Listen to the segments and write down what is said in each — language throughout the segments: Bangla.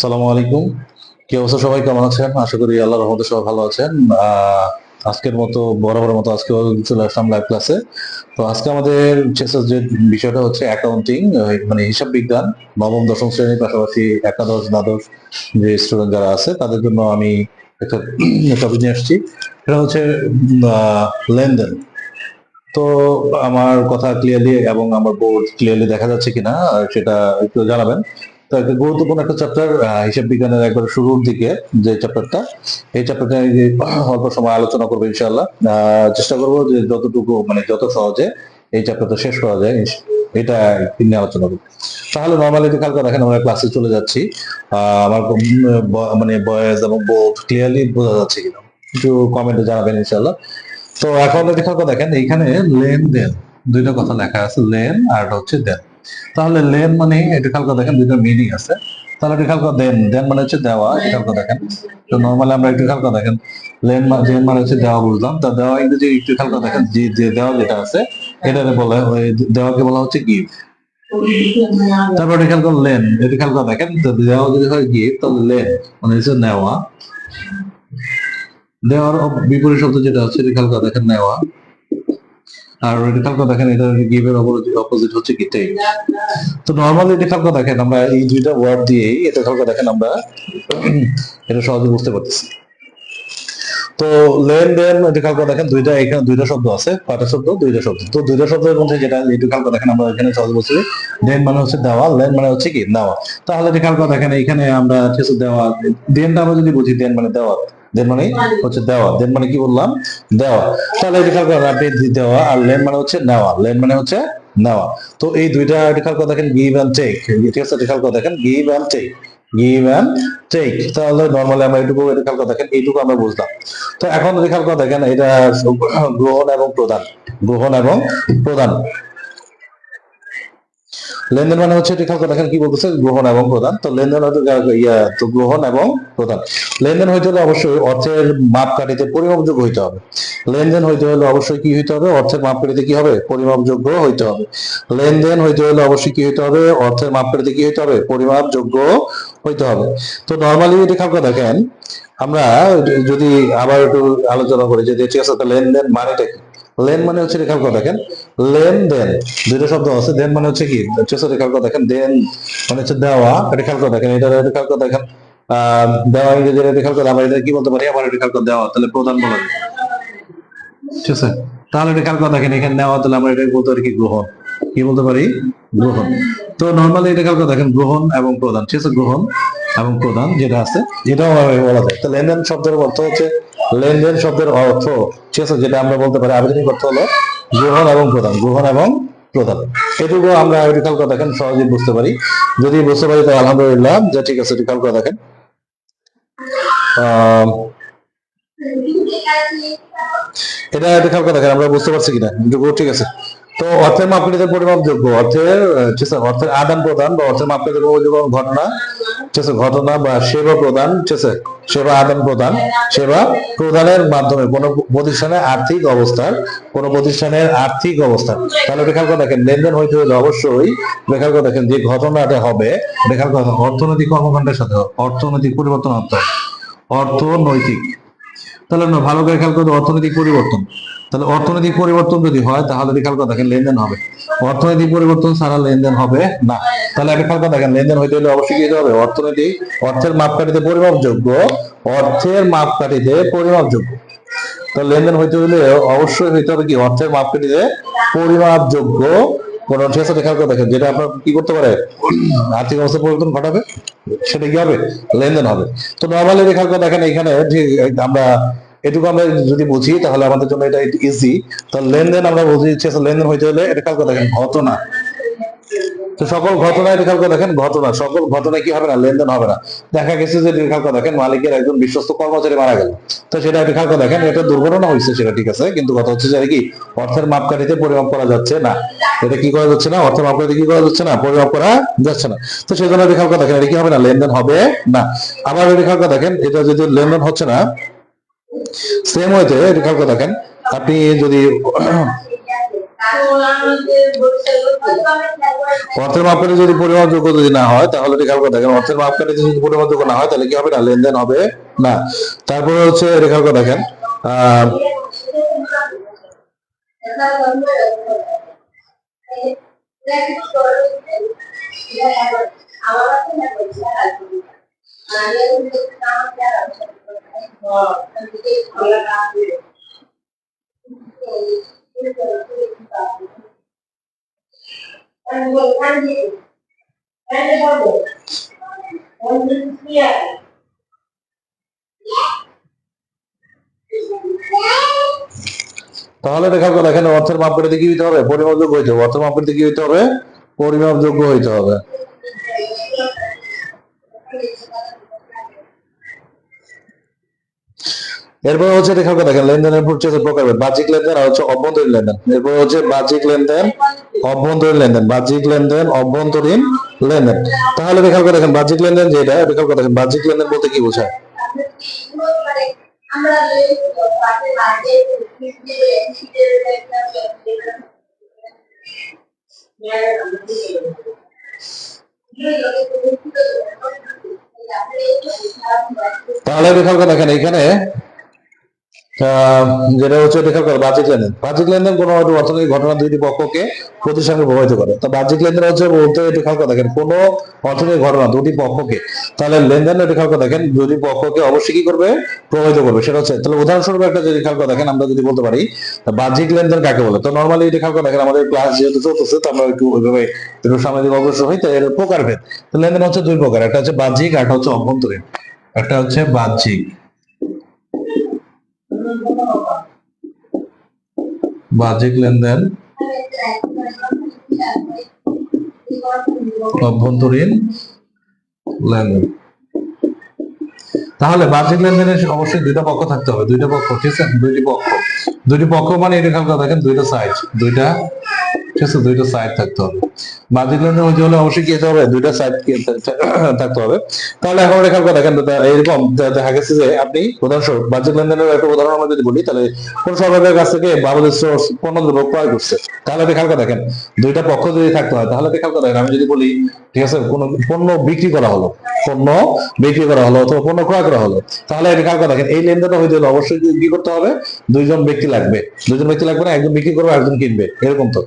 আসসালামু আলাইকুম। কি অবস্থা, সবাই কেমন আছেন? আশা করি আল্লাহর রহমতে সবাই ভালো আছেন। আজকের মতো বরাবরের মতো আজকে চলে আসলাম লাইভ ক্লাসে। তো আজকে আমাদের যে বিষয়টা হচ্ছে অ্যাকাউন্টিং, মানে হিসাব বিজ্ঞান, নবম দশম শ্রেণীর পাশাপাশি একাদশ দ্বাদশ যে স্টুডেন্ট যারা আছে তাদের জন্য আমি একটা টপিক নিয়ে আসছি। সেটা হচ্ছে লেনদেন। তো আমার কথা ক্লিয়ারলি এবং আমার বোর্ড ক্লিয়ারলি দেখা যাচ্ছে কিনা সেটা একটু জানাবেন। তো একটা গুরুত্বপূর্ণ একটা চ্যাপ্টার, হিসাব বিজ্ঞানের একবার শুরুর দিকে যে চ্যাপ্টারটা, এই চ্যাপ্টারটা অল্প সময় আলোচনা করবো ইনশাআল্লাহ। চেষ্টা করবো যে যতটুকু মানে যত সহজে এই চ্যাপ্টারটা শেষ করা যায় এটা নিয়ে আলোচনা করবো। তাহলে নর্মালি কালকে দেখেন আমরা ক্লাসে চলে যাচ্ছি। আমার মানে ভয়েস এবং বোর্ড ক্লিয়ারলি বোঝা যাচ্ছে কিনা একটু কমেন্টে জানাবেন ইনশাআল্লাহ। তো এখন দেখেন এইখানে লেনদেন দুইটা কথা লেখা আছে, লেন আর হচ্ছে দেন। তাহলে লেন মানে এটা কালকে দেখেন দুইটা মিনিং আছে। তাহলে এটা কালকে দেন, দেন মানে হচ্ছে দেওয়া, এটা কালকে দেখেন। তো নর্মালি আমরা একটু কালকে দেখেন লেন মানে হচ্ছে দেওয়া বুঝলাম। তা দেওয়া ইংরেজি একটু কালকে দেখেন যে দেওয়া যেটা আছে এটা বলা হয়, দেওয়াকে বলা হচ্ছে গিভ। তারপর এটা খেয়াল করেন লেন, এটা খেয়াল করে দেখেন তো দেওয়া যদি হয় গিভ তাহলে লেন মানে হচ্ছে নেওয়া। দেওয়ার বিপরীত শব্দ যেটা হচ্ছে এটা খেয়াল করে দেখেন নেওয়া। আর রেডিকাল করে দেখেন এটা গিভের অপোজিট হচ্ছে কি টেক। তো নরমালি রেডিকাল করে দেখেন আমরা এই দুইটা ওয়ার্ড দিয়েই এটা খেয়াল করে দেখেন আমরা এটা সহজে বুঝতে পারতেছি। তো লেনদেন রেডিকাল করে দেখেন দুইটা, এখানে দুইটা শব্দ আছে, কয়টা শব্দ? দুইটা শব্দ। তো দুইটা শব্দের মধ্যে যেটা রেডিকাল করে দেখেন আমরা এখানে সহজে বুঝতে পারি, দেন মানে হচ্ছে দেওয়া, লেন মানে হচ্ছে কি নেওয়া। তাহলে রেডিকাল করে দেখেন এখানে আমরা কিছু দেওয়া, দেনটা আমরা যদি বুঝি দেন মানে দেওয়া, দেন মানে হচ্ছে দেওয়া, দেন মানে কি বললাম? দেওয়া। তাহলে রেডিকাল করে আপনি দেওয়া আর লেন মানে হচ্ছে নেওয়া, লেন মানে হচ্ছে নেওয়া। তো এই দুইটা রেডিকাল করে দেখেন গিভ এন্ড টেক, ঠিক আছে? রেডিকাল করে দেখেন give and take, give and take. তাহলে নরমালি আমরা এটুকু রেডিকাল করে দেখেন এইটুকু আমরা বুঝলাম। তো এখন রেখার কথা দেখেন এটা গ্রহণ এবং প্রদান, গ্রহণ এবং প্রদান। লেনদেন মানে হচ্ছে রেখার কথা দেখেন কি বলতেছে, গ্রহণ এবং প্রদান। তো লেনদেন হয়তো তো গ্রহণ এবং প্রদান। লেনদেন হইতে হলে অবশ্যই অর্থের মাপকাঠিতে পরিমাপযোগ্য হইতে হবে। লেনদেন হইতে হলে অবশ্যই কি হইতে হবে? অর্থের মাপকাঠিতে কি হবে? পরিমাপযোগ্য হইতে হবে। লেনদেন হইতে হলে অবশ্যই কি হইতে হবে? অর্থের মাপকাঠিতে কি হইতে হবে? পরিমাপযোগ্য হইতে হবে। তো নরমালি রেখার কথা দেখেন আমরা যদি আবার একটু আলোচনা করি যে ঠিক আছে লেনদেন মানেটা কি? লেন মানে হচ্ছে রেখার কথা দেখেন, লেনদেন দুইটা শব্দ আছে, দেন মানে হচ্ছে কি রেখার কথা দেখেন, দেন মানে হচ্ছে দেওয়া, রেখার কথা দেখেন, এটা রেখার কথা দেখেন দেওয়া ইংরেজি রেখার কথা আমরা এটা কি বলতে পারি? আবার রেখার কথা দেওয়া, তাহলে প্রদান বলা যায়, ঠিক আছে? তাহলে রেখার কথা দেখেন এখানে নেওয়া, তাহলে আমরা এটা বলতে পারি কি গ্রহণ, কি বলতে পারি? গ্রহণ। তো নর্মালি এটা কালকে দেখেন গ্রহণ এবং প্রদান, ঠিক আছে? গ্রহণ এবং প্রদান যেটা আছে এটাও বলা যায়। তো লেনদেন শব্দের অর্থ হচ্ছে, লেনদেন শব্দের অর্থ, ঠিক আছে, যেটা আমরা বলতে পারি আবেদনিক অর্থ হলো গ্রহণ এবং প্রদান, গ্রহণ এবং প্রদান। এটুকু আমরা কালকে দেখেন সহজেই বুঝতে পারি। যদি বুঝতে পারি তো আলহামদুলিল্লাহ, যে ঠিক আছে কালকে দেখেন এটা কালকে দেখেন আমরা বুঝতে পারছি কিনা, ঠিক আছে? তো অর্থের মাপকাঠিতে পরিমাপযোগ্য, অর্থের ঠিক আছে, অর্থের আদান প্রদান বা অর্থের মাপকাঠিতে পরিমাপযোগ্য ঘটনা, ঠিক আছে, ঘটনা বা সেবা প্রদান, ঠিক আছে, সেবা আদান প্রদান, সেবা প্রদানের মাধ্যমে কোন প্রতিষ্ঠানের আর্থিক অবস্থার, কোন প্রতিষ্ঠানের আর্থিক অবস্থা। তাহলে রেখার কথা দেখেন লেনদেন হইতে হলে অবশ্যই রেখার কথা দেখেন যে ঘটনাটা হবে রেখার কথা অর্থনৈতিক কর্মকাণ্ডের সাথে, অর্থনৈতিক পরিবর্তন হতে হবে, অর্থনৈতিক। তাহলে না ভালো করে খেয়াল করতে অর্থনৈতিক পরিবর্তন, তাহলে অর্থনৈতিক পরিবর্তন যদি হয় তাহলে খেয়াল করে দেখেন লেনদেন হবে। অর্থনৈতিক পরিবর্তন ছাড়া লেনদেন হবে না। তাহলে একটা খেয়াল করে দেখেন লেনদেন হইতে হলে অবশ্যই কি হবে? অর্থনৈতিক, অর্থের মাপকাঠিতে পরিমাপযোগ্য, অর্থের মাপকাঠিতে পরিমাপযোগ্য। তো লেনদেন হইতে হলে অবশ্যই হইতে হবে কি? অর্থের মাপকাঠিতে পরিমাপযোগ্য কোন, ঠিক আছে? খেয়াল করে দেখেন যেটা আপনার কি করতে পারে? আর্থিক অবস্থা পরিবর্তন ঘটাবে, সেটা কি হবে? লেনদেন হবে। তো নর্মালি খেয়াল করে দেখেন এখানে আমরা এটুকু আমরা যদি বুঝি তাহলে আমাদের জন্য এটা ইজি। তো লেনদেন আমরা বুঝি, লেনদেন হইতে হলে এটা খেয়াল করে দেখেন ঘটনা। তো সকল ঘটনায় খেয়াল করে দেখেন ঘটনা, সকল ঘটনায় কি হবে না? লেনদেন হবে না। দেখা গেছে যে খেয়াল করে দেখেন মালিকের একজন বিশ্বস্ত কর্মচারী মারা গেল, তো সেটা খেয়াল করে দেখেন এটা দুর্ঘটনা হয়েছে, সেটা ঠিক আছে, কিন্তু কথা হচ্ছে যে কি অর্থের মাপকাঠিতে পরিমাপ করা যাচ্ছে না। এটা কি করা যাচ্ছে না? অর্থের মাপকাঠিতে কি করা যাচ্ছে না? পরিমাপ করা যাচ্ছে না। তো সেই জন্য খেয়াল করে দেখেন এটা কি হবে না? লেনদেন হবে না। আবার খেয়াল করে দেখেন এটা যদি লেনদেন হচ্ছে না, সেম হয়েছে খেয়াল করে দেখেন আপনি যদি অর্থের মাপকাঠি যদি পরিমাপযোগ্য যদি না হয় তাহলে এটা খেয়াল করে দেখেন, অর্থের মাপকাঠি যদি পরিমাপযোগ্য না হয় তাহলে কি হবে না, লেনদেন হবে না। তারপরে হচ্ছে এটা খেয়াল করে দেখেন, তাহলে দেখা গেল এখানে অর্থের মাপকাঠিতে কি হইতে হবে, পরিমাপযোগ্য হইতে হবে। অর্থের মাপকাঠিতে কি হইতে হবে, পরিমাপযোগ্য হইতে হবে। এরপর হচ্ছে দেখা গেল দেখেন লেনদেনের প্রকার বাহ্যিক লেনদেন আর হচ্ছে অভ্যন্তরীণ লেনদেন। এরপর হচ্ছে বাহ্যিক লেনদেন, অভ্যন্তরীণ লেনদেন, বাহ্যিক লেনদেন, অভ্যন্তরীণ লেনদেন। তাহলে দেখা গেল দেখেন বাহ্যিক লেনদেন যেটা, দেখা গেল দেখেন বাহ্যিক লেনদেন বলতে কি বোঝায়, তাহলে দেখা গেল দেখেন এখানে যেটা হচ্ছে দেখা গেল বাহ্যিক লেনদেন। বাহ্যিক লেনদেন কোনো অর্থনৈতিক ঘটনা দুইটি পক্ষকে প্রতিষ্ঠানকে প্রভাবিত করে। তো বাহ্যিক লেনদেন হচ্ছে বলতে দেখা গেল দেখেন কোনো অর্থনৈতিক ঘটনা দুটি পক্ষকে, তাহলে লেনদেন দেখা গেল দেখেন দুটি পক্ষকে অবশ্যই কি করবে, প্রভাবিত করবে। সেটা হচ্ছে তাহলে উদাহরণস্বরূপ একটা যদি খেয়াল করে দেখেন, আমরা যদি বলতে পারি বাহ্যিক লেনদেন কাকে বলে। তো নর্মালি এটা খেয়াল করে দেখেন আমাদের ক্লাস যেহেতু চলতেছে তো আমরা একটু ওইভাবে একটু সামাজিক অগ্রসর হই, তো এর প্রকারভেদ। তো লেনদেন হচ্ছে দুই প্রকার, একটা হচ্ছে বাহ্যিক আর একটা হচ্ছে অভ্যন্তরীণ। একটা হচ্ছে বাহ্যিক, বাহ্যিক লেনদেন, অভ্যন্তরীণ লেনদেন। তাহলে বাহ্যিক লেনদেনের অবশ্যই দুইটা পক্ষ থাকতে হবে, দুইটা পক্ষ, ঠিক আছে, দুইটি পক্ষ মানে এটা খেয়াল করে দেখেন দুইটা সাইড, দুইটা, ঠিক আছে, দুইটা সাইড থাকতে হবে। বাহ্যিক লেনদেন হইতে হলে অবশ্যই কি হতে হবে, দুইটা সাইড থাকতে হবে। তাহলে এখন খেয়াল করে দেখেন এরকম দেখা গেছে যে আপনি উদাহরণস্বরূপ বাহ্যিক লেনদেনের একটা উদাহরণ আমরা যদি বলি, তাহলে কোন সরকারের কাছ থেকে বাংলাদেশ পণ্য দ্রব্য ক্রয় করছে, তাহলে খেয়াল করে দেখেন দুইটা পক্ষ যদি থাকতে হয় তাহলে খেয়াল করে দেখেন আমি যদি বলি, ঠিক আছে, কোন পণ্য বিক্রি করা হলো, পণ্য বিক্রি করা হলো অথবা পণ্য ক্রয় করা হলো, তাহলে এটা খেয়াল করে দেখেন এই লেনদেনটা হইতে হলে অবশ্যই কি করতে হবে, দুইজন ব্যক্তি লাগবে। দুইজন ব্যক্তি লাগবে না, একজন বিক্রি করবে একজন কিনবে, এরকম। তো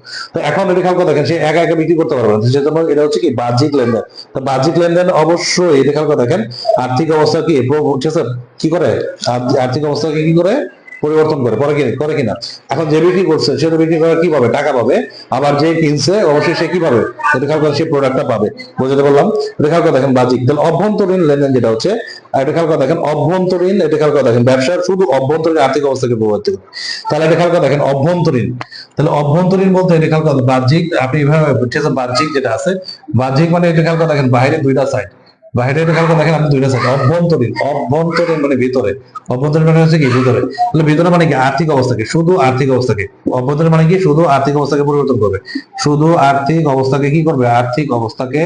এখন এটা খেয়াল করে দেখেন সে একা একা বিক্রি করতে পারবে না, সেজন্য এটা হচ্ছে কি বাহ্যিক লেনদেন। তো বাহ্যিক লেনদেন অবশ্যই এটা খেয়াল করে দেখেন আর্থিক অবস্থা কি কি করে, আর্থিক অবস্থাকে কি করে পরিবর্তন করে, করে কিনা। এখন যে বিক্রি করছে সে তো বিক্রি করে কি পাবে, টাকা পাবে। আবার যে কিনছে অবশ্যই সে কি পাবে, এটা খেয়াল করে সে প্রোডাক্টটা পাবে। বুঝতে পারলাম? এটা খেয়াল করে দেখেন বাহ্যিক। তাহলে অভ্যন্তরীণ লেনদেন যেটা হচ্ছে, এটা খেয়াল করে দেখেন অভ্যন্তরীণ, এটা খেয়াল করে দেখেন ব্যবসার শুধু অভ্যন্তরীণ আর্থিক অবস্থাকে প্রভাবিত করে। তাহলে এটা খেয়াল করে দেখেন অভ্যন্তরীণ। তাহলে অভ্যন্তরীণ বলতে এটা খেয়াল করে বাহ্যিক, আপনি এভাবে বাহ্যিক যেটা আছে, বাহ্যিক মানে এটা খেয়াল করে দেখেন বাইরে দুইটা সাইড, বাইরে এটা খেয়াল করে দেখেন আপনি দুইটা সাইড। অভ্যন্তরীণ, অভ্যন্তরীণ মানে ভিতরে, অভ্যন্তরীণ মানে হচ্ছে কি ভিতরে। তাহলে ভিতরে মানে কি আর্থিক অবস্থাকে, শুধু আর্থিক অবস্থাকে। অভ্যন্তরীণ মানে কি শুধু আর্থিক অবস্থাকে পরিবর্তন করবে, শুধু আর্থিক অবস্থাকে কি করবে, আর্থিক অবস্থাকে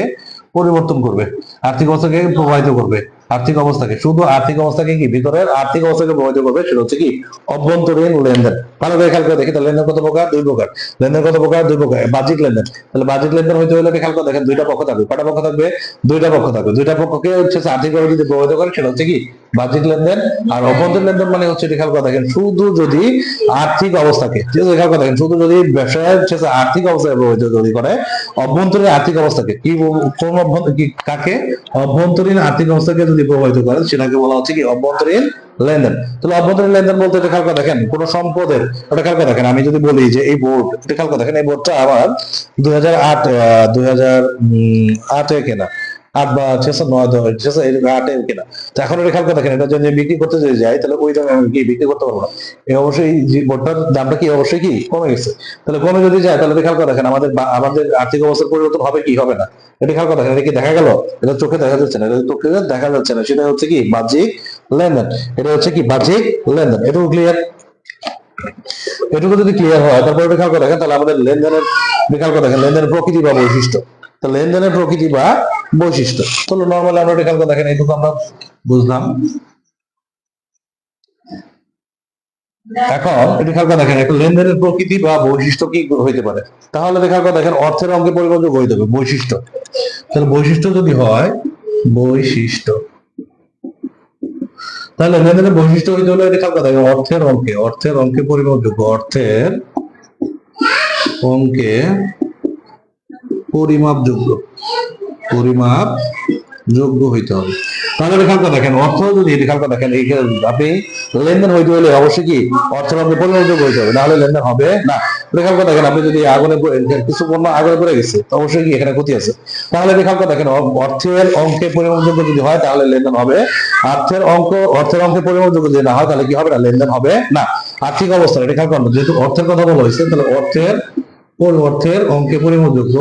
পরিবর্তন করবে, আর্থিক অবস্থাকে প্রভাবিত করবে, আর্থিক অবস্থাকে, শুধু আর্থিক অবস্থাকে কি ভিতরের আর্থিক অবস্থাকে প্রভাবিত করবে, সেটা হচ্ছে কি অভ্যন্তরীণ লেনদেন। ভালো করে খেয়াল করে দেখি তাহলে লেনদেন কত প্রকার, দুই প্রকার। লেনদেন কত প্রকার, দুই প্রকার। বাহ্যিক লেনদেন, তাহলে বাহ্যিক লেনদেন হইতে হলে খেয়াল করে দেখেন দুইটা পক্ষ থাকবে। কটা পক্ষ থাকবে, দুইটা পক্ষ থাকবে। দুইটা পক্ষকে হচ্ছে আর্থিকভাবে যদি প্রভাবিত করে সেটা হচ্ছে কি বাহ্যিক লেনদেন। আর অভ্যন্তরীণ লেনদেন মানে হচ্ছে খেয়াল করে দেখেন শুধু যদি আর্থিক অবস্থাকে, খেয়াল করে দেখেন শুধু যদি ব্যবসায় আর্থিক অবস্থাকে প্রভাবিত যদি করে, অভ্যন্তরীণ আর্থিক অবস্থাকে কি, কোন কাকে, অভ্যন্তরীণ আর্থিক অবস্থাকে যদি প্রভাবিত করে সেটাকে বলা হচ্ছে কি অভ্যন্তরীণ লেনদেন। তাহলে অভ্যন্তরীণ লেনদেন বলতে এটা খেয়াল করে দেখেন কোন সম্পদের, ওটা খেয়াল করে দেখেন আমি যদি বলি যে এই বোর্ড, এটা খেয়াল করে দেখেন এই বোর্ডটা আমার 2008 কেনা, 8 বা 9 এরকম 8 কেনা। তো এখন এটা খেয়াল করে দেখেন এটা যদি বিক্রি করতে যদি যাই তাহলে ওই দামে আমি কি বিক্রি করতে পারবো না। অবশ্যই যে বোর্ডটার দামটা কি অবশ্যই কি কমে গেছে। তাহলে কমে যদি যায় তাহলে খেয়াল করে দেখেন আমাদের আর্থিক অবস্থার পরিবর্তন হবে কি হবে না, এটা খেয়াল করে দেখেন। এটা কি দেখা গেল, এটা চোখে দেখা যাচ্ছে না, এটা চোখে দেখা যাচ্ছে না, সেটা হচ্ছে কি বাহ্যিক লেনদেন। এটা হচ্ছে কি বাহ্যিক লেনদেন। এটুকু ক্লিয়ার? এটুকু যদি ক্লিয়ার হয় তারপরে খেয়াল করে দেখেন তাহলে আমাদের লেনদেনের, খেয়াল করে দেখেন লেনদেনের প্রকৃতি বা বৈশিষ্ট্য। তো লেনদেনের প্রকৃতি বা বৈশিষ্ট্য, তাহলে নর্মালি আমরা খেয়াল করে দেখেন এইটুকু আমরা বুঝলাম। এখন এটা খেয়াল করে দেখেন একটা লেনদেনের প্রকৃতি বা বৈশিষ্ট্য কি হইতে পারে, তাহলে খেয়াল করে দেখেন অর্থের অঙ্কে পরিবর্তন হইতে হবে বৈশিষ্ট্য। তাহলে বৈশিষ্ট্য যদি হয় বৈশিষ্ট্য, তাহলে লেনদেনের বৈশিষ্ট্য হইতে হলে এটা খেয়াল করে দেখেন অর্থের অঙ্কে পরিমাপযোগ্য, অর্থের অঙ্কে পরিমাপযোগ্য যোগ্য হইতে হবে। তাহলে খেয়াল করে দেখেন অর্থ যদি খেয়াল করে দেখেন আপনি লেনদেন হইতে হলে অবশ্যই কি অর্থের অঙ্কে পরিমাপযোগ্য হইতে হবে, নাহলে লেনদেন হবে না। খেয়াল করে দেখেন আপনি যদি আগুনে কিছু পণ্য আগুনে পড়ে গেছে তো অবশ্যই কি এখানে ক্ষতি আছে। তাহলে খেয়াল করে দেখেন অর্থের অঙ্কে পরিমাপযোগ্য যদি হয় তাহলে লেনদেন হবে, অর্থের অঙ্কে পরিমাপযোগ্য যদি না হয় তাহলে কি হবে না, লেনদেন হবে না। আর্থিক অবস্থা এটা খেয়াল করেন, যেহেতু অর্থের কথা বলা হয়েছে তাহলে অর্থের অঙ্কে পরিমাপযোগ্য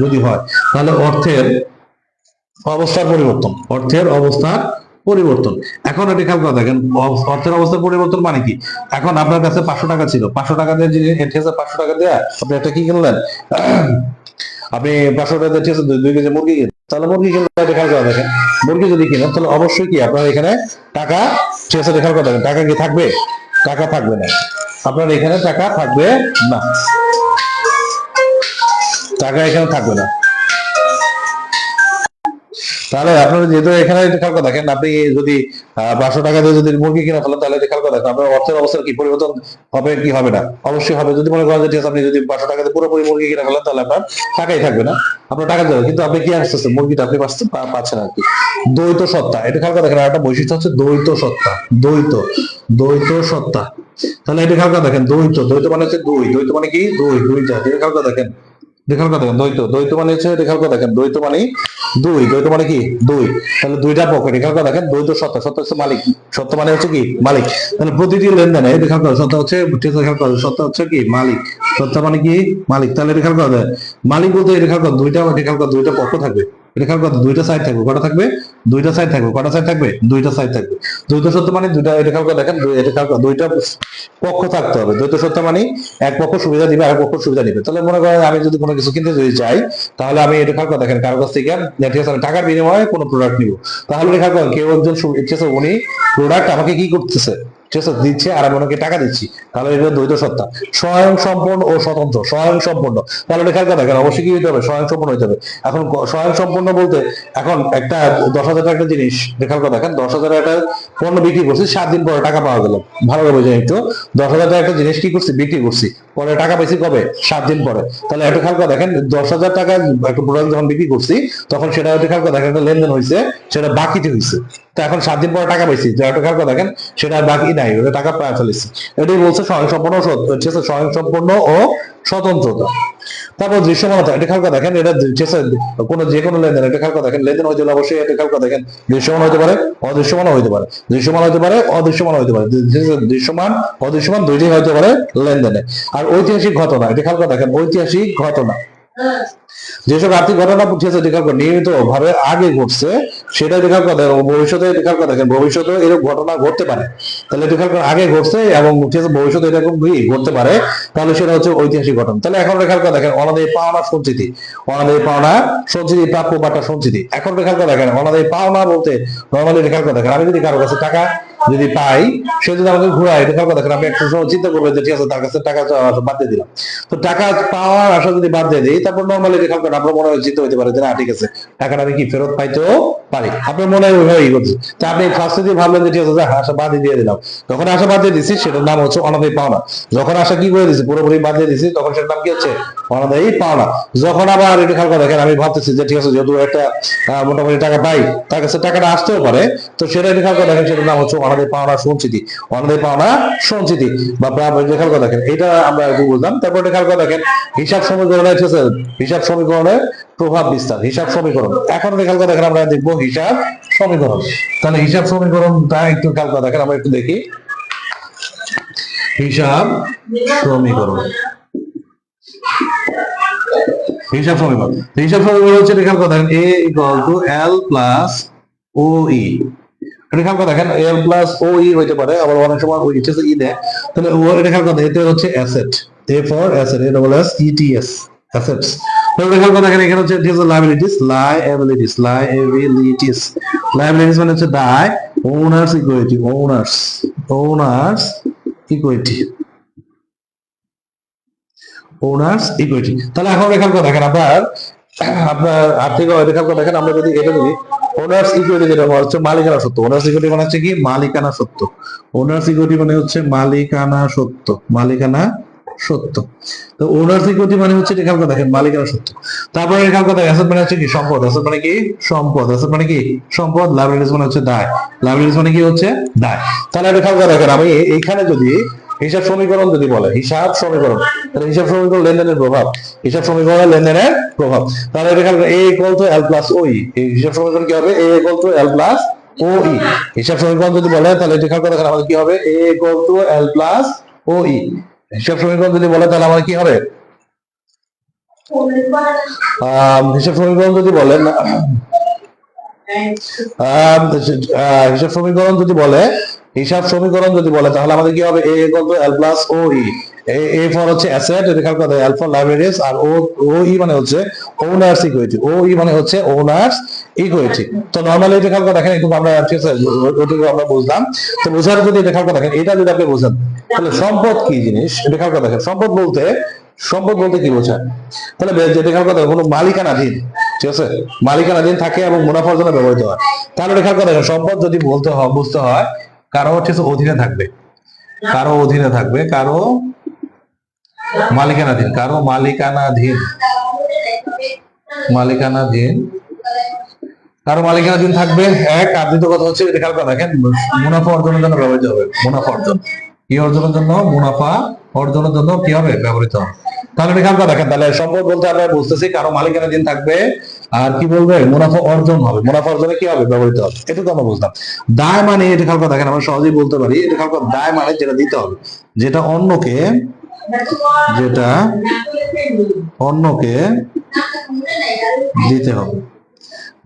যদি হয় তাহলে অর্থের অবস্থার পরিবর্তন। এখন এটি খেয়াল করে দেখেন অর্থের অবস্থার পরিবর্তন মানে কি, এখন আপনার কাছে 500 টাকা ছিল, 500 টাকা দিয়ে 500 টাকা দেয়া আপনি একটা কি কিনলেন, আপনি 500 টাকা দিয়ে 2 কেজি মুরগি কিনলেন, তাহলে মুরগি কিনলে খেয়াল করে দেখেন মুরগি যদি কিনেন তাহলে অবশ্যই কি আপনার এখানে টাকা ঠিক আছে খেয়াল করে দেখেন টাকা কি থাকবে, টাকা থাকবে না, আপনার এখানে টাকা থাকবে না, টাকা এখানে থাকবে না। তাহলে আপনার যেহেতু এখানে খেয়াল করে দেখেন আপনি যদি 500 টাকা দিয়ে যদি মুরগি কিনে ফেলেন তাহলে খেয়াল করে দেখেন আপনার অর্থের অবস্থার কি পরিবর্তন হবে কি হবে না, অবশ্যই হবে। যদি মনে করেন যে আপনি যদি 500 টাকা দিয়ে পুরোপুরি মুরগি কিনে ফেলেন তাহলে আপনার টাকাই থাকবে না, আপনার টাকা যাবে, কিন্তু আপনি কি আসতেছে মুরগিটা আপনি পাচ্ছেন আর কি। দ্বৈত সত্তা এটা খেয়াল করে দেখেন, একটা বৈশিষ্ট্য হচ্ছে দ্বৈত সত্তা, দ্বৈত সত্তা। তাহলে এটা খেয়াল করে দেখেন দ্বৈত মানে হচ্ছে দ্বৈত মানে কি দুইটা, খেয়াল করে দেখেন দ্বৈত মানে হচ্ছে দেখেন দ্বৈত মানে দ্বৈত মানে কি তাহলে দুইটা পক্ষ দেখেন দ্বৈত সত্তা, সত্তা হচ্ছে মালিক, সত্য মানে হচ্ছে কি মালিক। তাহলে প্রতিটি লেনদেনে সত্তা হচ্ছে সত্তা হচ্ছে কি মালিক, সত্তা মানে কি মালিক। তাহলে মালিক বলতে দুইটা পক্ষ থাকবে, দুইটা সাইড থাকবে, কটা থাকবে দুইটা সাইড থাকবে, কটা সাইড থাকবে দুইটা সাইড থাকবে। দ্বৈত সত্য মানে দুইটা দেখেন দুইটা পক্ষ থাকতে হবে, দ্বৈত সত্য মানে এক পক্ষ সুবিধা দিবে আর এক পক্ষ সুবিধা দিবে। তাহলে মনে করেন আমি যদি কোনো কিছু কিনতে যদি চাই তাহলে আমি এটা খেয়াল করে দেখেন কারো কাছ থেকে টাকার বিনিময়ে কোনো প্রোডাক্ট নিব, তাহলে খেয়াল করেন কেউ একজন উনি প্রোডাক্ট আমাকে কি করতেছে দিচ্ছে আর আমি ওনাকে টাকা দিচ্ছি, তাহলে এটা দ্বৈত সত্তা। স্বয়ং সম্পূর্ণ ও স্বতন্ত্র, স্বয়ং সম্পূর্ণ, তাহলে খেয়াল করে দেখেন অবশ্যই কি হইতে হবে স্বয়ং সম্পূর্ণ হইতে হবে। এখন স্বয়ং সম্পূর্ণ বলতে এখন একটা 10,000 টাকার জিনিস খেয়াল করে দেখেন 10,000 একটা পণ্য বিক্রি করছি, 7 দিন পরে টাকা পাওয়া গেল, ভালোভাবে বোঝেন একটু, 10,000 টাকা একটা জিনিস কি করছি বিক্রি করছি, পরে টাকা পাইছি কবে 7 দিন পরে। তাহলে একটু খেয়াল করে দেখেন 10,000 টাকা একটা প্রোডাক্ট যখন বিক্রি করছি তখন সেটা একটু খেয়াল করে দেখেন একটা লেনদেন হয়েছে, সেটা বাকিতে হয়েছে, তো এখন 7 দিন পরে টাকা পাইছি, একটু খেয়াল করে দেখেন সেটা বাকি নাই, ওটা টাকা পাওয়া ফেলেছি। এটাই বলছে স্বয়ংসম্পূর্ণ ও স্বতন্ত্রতা। তারপর দৃশ্যমানতা, এটা খেয়াল করে দেখেন এটা যে কোনো লেনদেন, এটা খেয়াল করে দেখেন লেনদেন হইতে হলে অবশ্যই এটা খেয়াল করে দেখেন দৃশ্যমান হতে পারে অদৃশ্যমান হইতে পারে, দৃশ্যমান হতে পারে অদৃশ্যমান হইতে পারে, দৃশ্যমান অদৃশ্যমান দুইটাই হইতে পারে লেনদেনে। আর ঐতিহাসিক ঘটনা, এটা খেয়াল করে দেখেন ঐতিহাসিক ঘটনা, যেসব আর্থিক ঘটনা নিয়মিত ভাবে আগে ঘটছে সেটা ভবিষ্যতে দেখেন ভবিষ্যতে এরকম ঘটনা ঘটতে পারে, তাহলে আগে ঘটছে এবং ভবিষ্যতে এরকম ঘটতে পারে, তাহলে সেটা হচ্ছে ঐতিহাসিক ঘটনা। তাহলে এখন দেখেন অনাদায়ী পাওনা সঞ্চিতি, প্রাপ্য বাটা সঞ্চিতি। এখন দেখেন অনাদায়ী পাওনা বলতে নর্মালি দেখেন আমি যদি কারো কাছে টাকা যদি পাই, সে যদি আমাকে ঘুরায় দেখেন আমি একটা সময় চিন্তা করবো যে ঠিক আছে তার কাছে টাকা বাদ দিয়ে দিলাম, তো টাকা পাওয়ার আশা যদি বাদ দিয়ে দিই তারপর নর্মালি আপনার মনে চিন্তা হতে পারে যে না ঠিক আছে টাকাটা আমি কি ফেরত পাইতেও পারি, আপনার মনে হয় করছে, তা আপনি ফার্স্টে দিয়ে ভাবলেন যে ঠিক আছে আশা বাদ দিয়ে দিলাম, যখন আশা বাদ দিয়ে দিচ্ছি সেটার নাম হচ্ছে অনাদায়ী পাওনা। যখন আশা কি করে দিচ্ছি পুরোপুরি বাদ দিয়ে দিচ্ছি তখন সেটার নাম কি হচ্ছে অনাদায়ী পাওনা। যখন আবার এটা খেয়াল করে দেখেন আমি ভাবতেছি যে ঠিক আছে যেহেতু একটা মোটামুটি টাকা পাই তার কাছে টাকাটা আসতেও পারে, তো সেটা খেয়াল করে দেখেন সেটার নাম হচ্ছে অনাদায়ী পাওনা সঞ্চিতি, অনাদায়ী পাওনা সঞ্চিতি বা খেয়াল করে দেখেন এটা আমরা একটু বুঝলাম। তারপর খেয়াল করে দেখেন হিসাব সমীকরণের হিসাব সমীকরণের প্রভাব বিস্তার, হিসাব সমীকরণ। এখন খেয়াল করে দেখেন আমরা দেখবো হিসাব সমীকরণ। তাহলে হিসাব সমীকরণটা একটু খেয়াল করে দেখেন আমরা একটু দেখি হিসাব সমীকরণ। হিসাব সমীকরণ হচ্ছে খেয়াল করে দেখেন a = l + OE, খেয়াল করে দেখেন l + OE হইতে পারে, আবার অনেক সময় ওই হচ্ছে ই দেয়, তাহলে এটা খেয়াল করে এতে হচ্ছে asset, a for asset, ASSETS assets। তাহলে খেয়াল করে দেখেন এখানে হচ্ছে liabilities মানে হচ্ছে দায়, owners equity, owners equity, owners equity. তাহলে এখন রেখাল করে দেখেন আপনার আর্থিক রেখাল করে দেখেন, আমরা যদি এটা যদি ওনার্স ইকুইটি যেটা হচ্ছে মালিকানা সত্ত্ব, ওনার্স ইকুইটি মানে হচ্ছে কি মালিকানা সত্ত্ব, ওনার্স ইকুইটি মানে হচ্ছে মালিকানা সত্ত্ব, মালিকানা সত্য। তো ওনার্স ইকুইটি মানে হচ্ছে রেখাল করে দেখেন মালিকানা সত্ত্ব। তারপরে রেখাল করে দেখেন অ্যাসেট মানে হচ্ছে কি সম্পদ, অ্যাসেট মানে কি সম্পদ, অ্যাসেট মানে কি সম্পদ, লাইবিলিটিস মানে হচ্ছে দায়, লাইবিলিটিস মানে কি হচ্ছে দায়। তাহলে রেখাল করে দেখেন আমি এইখানে যদি হিসাব সমীকরণ যদি বলে, হিসাব সমীকরণ, তাহলে হিসাব সমীকরণ লেনদেনের প্রভাব, হিসাব সমীকরণ লেনদেনের প্রভাব। তাহলে রেখাল এ ইকুয়াল টু এল প্লাস ওই, এই হিসাব সমীকরণ কি হবে এ ইকুয়াল টু এল প্লাস ওই। হিসাব সমীকরণ যদি বলে তাহলে রেখাল করে দেখেন আমাদের কি হবে এ ইকুয়াল টু এল প্লাস ওই। হিসাব সমীকরণ যদি বলে তাহলে আমাদের কি হবে হিসাব সমীকরণ যদি বলেন হিসাব সমীকরণ যদি বলে, হিসাব সমীকরণ যদি বলে তাহলে আমাদের কি হবে a equal to l plus o e। a for হচ্ছে অ্যাসেট, এটা খেয়াল করতে, l ফর লাইবিলিটিস, আর o e মানে হচ্ছে ওনার্স ইকুইটি, o e মানে হচ্ছে ওনার্স ইকুইটি। তো নরমালি এটা খেয়াল করে দেখেন, একটু আমরা ঠিক আছে ওটুকু আমরা বুঝলাম। তো বোঝার যদি এটা খেয়াল করে দেখেন, এটা যদি আপনি বোঝেন তাহলে সম্পদ কি জিনিস এটা খেয়াল করে দেখেন। সম্পদ বলতে কি বোঝায়, তাহলে যেটা খেয়াল করে দেখেন কোনো মালিকানাধীন, ঠিক আছে মালিকানাধীন থাকে এবং মুনাফার জন্য ব্যবহৃত হয়। তাহলে খেয়াল করে দেখেন সম্পদ যদি বুঝতে হয় কারো হচ্ছে অধীনে থাকবে, কারো অধীনে থাকবে, কারো মালিকানাধীন, কারো মালিকানাধীন, মালিকানাধীন, কারো মালিকানাধীন থাকবে এক। আর দ্বিতীয় কথা হচ্ছে এটা খেয়াল করে দেখেন মুনাফা অর্জনের জন্য ব্যবহৃত হবে, মুনাফা অর্জন কি অর্জনের জন্য, মুনাফা অর্জনের জন্য কি হবে ব্যবহৃত হবে। তাহলে খেয়াল করে দেখেন, তাহলে সম্পদ বলতে আমরা বুঝতেছি কারো মালিকানাধীন থাকবে, আর কি বলবে মুনাফা অর্জন হবে, মুনাফা অর্জনে কি হবে ব্যবহৃত হবে, এটুকু আমরা বুঝলাম। দায় মানে এটা খেয়াল করে দেখেন আমরা সহজেই বলতে পারি, এটা খেয়াল করে দায় মানে যেটা দিতে হবে, যেটা অন্যকে, যেটা অন্যকে দিতে হবে,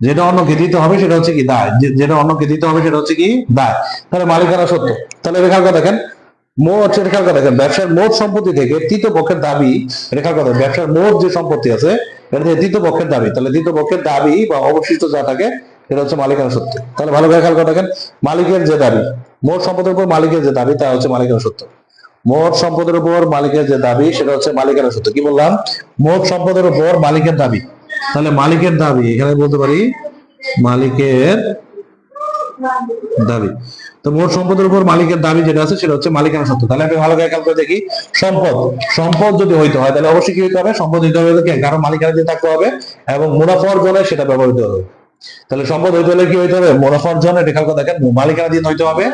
যেটা অন্যকে দিতে হবে সেটা হচ্ছে কি দায়, যেটা অন্যকে দিতে হবে সেটা হচ্ছে কি দায়। তাহলে মালিকানা সত্য, তাহলে রেখাল করে দেখেন মোট, রেখাল করে দেখেন ব্যবসার মোট সম্পত্তি থেকে তৃতীয় পক্ষের দাবি, রেখাল করে ব্যবসার মোট যে সম্পত্তি আছে এটা থেকে তৃতীয় পক্ষের দাবি, তাহলে তৃতীয় পক্ষের দাবি বা অবশিষ্ট যা থাকে সেটা হচ্ছে মালিকানা সত্য। তাহলে ভালো করে খেয়াল করে দেখেন মালিকের যে দাবি, মোট সম্পদের উপর মালিকের যে দাবি তা হচ্ছে মালিকানা সত্য, মোট সম্পদের উপর মালিকের যে দাবি সেটা হচ্ছে মালিকানা সত্য। কি বললাম মোট সম্পদের উপর মালিকের দাবি, তাহলে মালিকের দাবি এখানে বলতে পারি মালিকের দাবি। তো মোট সম্পদের উপর মালিকের দাবি যেটা আছে সেটা হচ্ছে মালিকানা সত্ত্ব। তাহলে আমি ভালো করে খেয়াল করে দেখি সম্পদ যদি হইতে হয় তাহলে অবশ্যই কি হইতে হবে, সম্পদ হইতে হবে কারো মালিকানাধীন থাকতে হবে এবং মুনাফা অর্জনে সেটা ব্যবহৃত হবে। তাহলে সম্পদ হইতে হলে কি হইতে হবে মুনাফা অর্জনে, এটা খেয়াল করে দেখেন মালিকানাধীন হইতে হবে,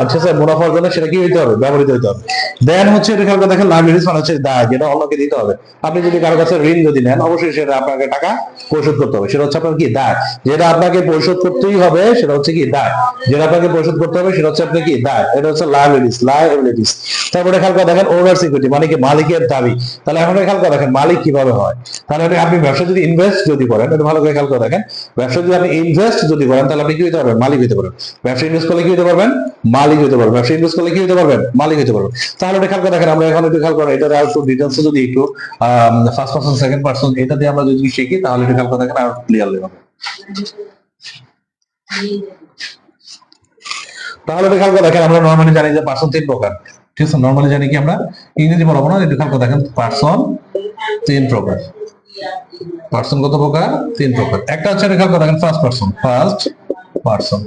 ঠিক আছে মুনাফা অর্জনে সেটা কি হইতে হবে ব্যবহৃত হইতে হবে। দেন হচ্ছে এটা খেয়াল করে দেখেন লাইবিলিটিস মানে হচ্ছে দায়, যেটা অন্যকে দিতে হবে। আপনি যদি কারো কাছে ঋণ যদি নেন অবশ্যই সেটা আপনাকে টাকা পরিশোধ করতে হবে, সেটা হচ্ছে আপনার কি দায়, যেটা আপনাকে পরিশোধ করতেই হবে সেটা হচ্ছে কি দায়, যেটা আপনাকে পরিশোধ করতে হবে সেটা হচ্ছে আপনার কি দায়, এটা হচ্ছে লাইবিলিটিস। তারপরে খেয়াল করে দেখেন ওনার্স ইকুইটি মানে কি মালিকের দাবি। তাহলে এখন খেয়াল করে দেখেন মালিক কিভাবে হয়, তাহলে আপনি ব্যবসা যদি ইনভেস্ট যদি করেন, এটা ভালো করে খেয়াল করে দেখেন ব্যবসা যদি আপনি ইনভেস্ট যদি করেন তাহলে আপনি কি হতে পারবেন মালিক হতে পারবেন, ব্যবসা ইনভেস্ট করলে কি হতে পারবেন মালিক হতে পারবেন, ব্যবসা ইনভেস্ট করলে কি হতে পারবেন মালিক হতে পারবেন। তাহলে এটা খেয়াল করে দেখেন আমরা এখন একটু খেয়াল করেন এটা আর একটু ডিটেইলস যদি একটু ফার্স্ট পারসন সেকেন্ড পারসন এটা দিয়ে আমরা যদি শিখি তাহলে এটা খেয়াল করে দেখেন আর ক্লিয়ারলি হবে। তাহলে এটা খেয়াল করে দেখেন আমরা নরমালি জানি যে পারসন তিন প্রকার, ঠিক আছে নরমালি জানি কি আমরা ইংরেজি পড়াবো না, এটা খেয়াল করে দেখেন পারসন তিন প্রকার। পারসন কত প্রকার তিন প্রকার। একটা হচ্ছে খেয়াল করে দেখেন first person, first person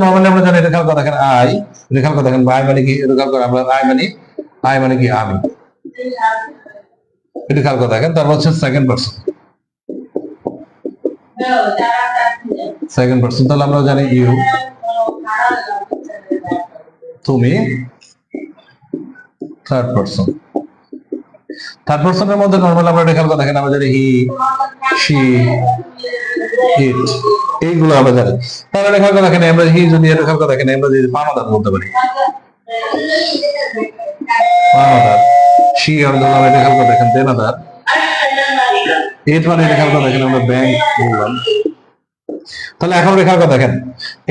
normally আমরা জানি এটা খেয়াল করে দেখেন আই, এটা খেয়াল করে দেখেন আই মানে কি, এটা খেয়াল করে আমরা আই মানে কি আমি, এটা খেয়াল করে দেখেন। তারপর হচ্ছে সেকেন্ড পারসন, তাহলে আমরা জানি ইউ তুমি। থার্ড পারসনের মধ্যে নরমাল আমরা খেয়াল করে দেখেন আমরা জানি হি শি ইট, এইগুলো আমরা জানি। তাহলে খেয়াল করে দেখেন আমরা হি যদি এটা খেয়াল করে দেখেন আমরা যদি পাওনাদার বলতে পারি, পাওনাদার। শি আমরা এটা খেয়াল করে দেখেন দেনাদার। ইট মানে এটা খেয়াল করে দেখেন আমরা ব্যাংক বললাম। তাহলে এখন খেয়াল করে দেখেন